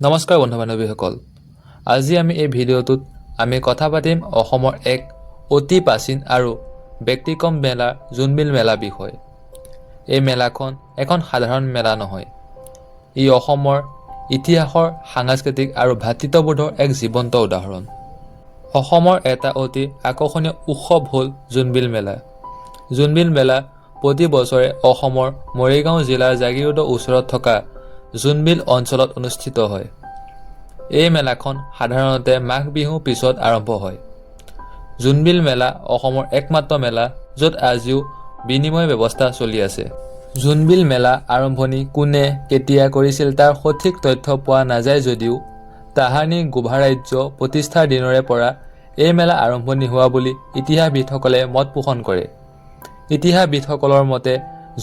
নমস্কাৰ বন্ধু বান্ধৱীসকল, আজি আমি এই ভিডিঅ'টোত আমি কথা পাতিম অসমৰ এক অতি প্ৰাচীন আৰু ব্যতিক্ৰম মেলা জোনবিল মেলা বিষয়। এই মেলাখন এখন সাধাৰণ মেলা নহয়, ই অসমৰ ইতিহাসৰ সাংস্কৃতিক আৰু ভাতৃত্ববোধৰ এক জীৱন্ত উদাহৰণ। অসমৰ এটা অতি আকৰ্ষণীয় উৎসৱ হ'ল জোনবিল মেলা। জোনবিল মেলা প্ৰতি বছৰে অসমৰ মৰিগাঁও জিলাৰ জাগিৰোডৰ ওচৰত থকা জোনবিল অঞ্চলত অনুষ্ঠিত হয়। এই মেলাখন সাধাৰণতে মাঘ বিহুৰ পিছত আৰম্ভ হয়। জোনবিল মেলা অসমৰ একমাত্ৰ মেলা য'ত আজিও বিনিময় ব্যৱস্থা চলি আছে। জোনবিল মেলা আৰম্ভণি কোনে কেতিয়া কৰিছিল তাৰ সঠিক তথ্য পোৱা নাযায় যদিও তাহানি গোভা ৰাজ্য প্ৰতিষ্ঠাৰ দিনৰে পৰা এই মেলা আৰম্ভণি হোৱা বুলি ইতিহাসবিদসকলে মত পোষণ কৰে। ইতিহাসবিদসকলৰ মতে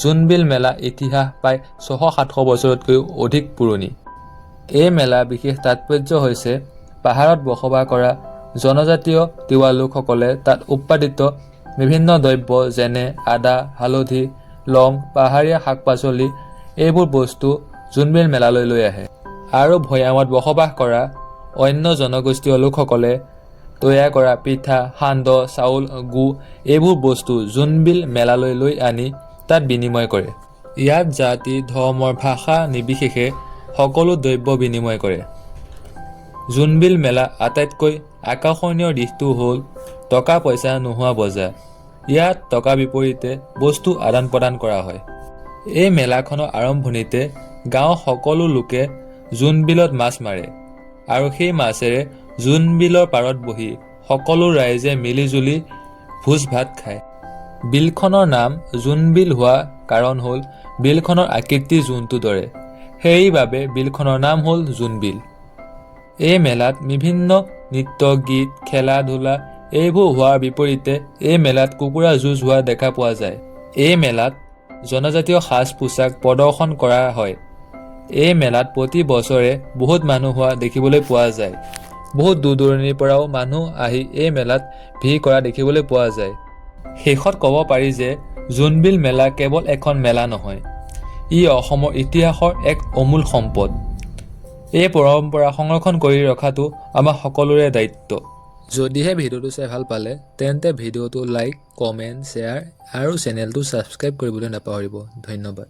জোনবিল মেলা ইতিহাস প্ৰায় 600-700 বছৰতকৈও অধিক পুৰণি। এই মেলা বিশেষ তাৎপৰ্য হৈছে পাহাৰত বসবাস কৰা জনজাতীয় তিৱা লোকসকলে তাত উৎপাদিত বিভিন্ন দ্ৰব্য যেনে আদা, হালধি, লং, পাহাৰীয়া শাক-পাচলি এইবোৰ বস্তু জোনবিল মেলালৈ লৈ আহে আৰু ভৈয়ামত বসবাস কৰা অন্য জনগোষ্ঠীয় লোকসকলে তৈয়াৰ কৰা পিঠা, সান্দহ, চাউল, গু এইবোৰ বস্তু জোনবিল মেলালৈ লৈ আনি তাত বিনিময় কৰে। ইয়াত জাতি, ধৰ্মৰ, ভাষা নিৰ্বিশেষে সকলো দ্ৰব্য বিনিময় কৰে। জোনবিল মেলা আটাইতকৈ আকৰ্ষণীয় দিশটো হ'ল টকা পইচা নোহোৱা বজাৰ। ইয়াত টকা বিপৰীতে বস্তু আদান প্ৰদান কৰা হয়। এই মেলাখনৰ আৰম্ভণিতে গাঁৱৰ সকলো লোকে জোনবিলত মাছ মাৰে আৰু সেই মাছেৰে জোনবিলৰ পাৰত বহি সকলো ৰাইজে মিলিজুলি ভোজ ভাত খায়। বিলখনৰ নাম জোনবিল হোৱা কাৰণ হ'ল বিলখনৰ আকৃতি জোনটোৰ দৰে, সেইবাবে বিলখনৰ নাম হ'ল জোনবিল। এই মেলাত বিভিন্ন নৃত্য, গীত, খেলা ধূলা এইবোৰ হোৱাৰ বিপৰীতে এই মেলাত কুকুৰা যুঁজ হোৱা দেখা পোৱা যায়। এই মেলাত জনজাতীয় সাজ পোছাক প্ৰদৰ্শন কৰা হয়। এই মেলাত প্ৰতি বছৰে বহুত মানুহ হোৱা দেখিবলৈ পোৱা যায়। বহুত দূৰ দূৰণিৰ পৰাও মানুহ আহি এই মেলাত ভিৰ কৰা দেখিবলৈ পোৱা যায়। শেষত ক'ব পাৰি যে জোনবিল মেলা কেৱল এখন মেলা নহয়, ই অসমৰ ইতিহাসৰ এক অমূল সম্পদ। এই পৰম্পৰা সংৰক্ষণ কৰি ৰখাটো আমাৰ সকলোৰে দায়িত্ব। যদিহে ভিডিঅ'টো চাই ভাল পালে তেন্তে ভিডিঅ'টো লাইক, কমেণ্ট, শ্বেয়াৰ আৰু চেনেলটো ছাবস্ক্ৰাইব কৰিবলৈ নাপাহৰিব। ধন্যবাদ।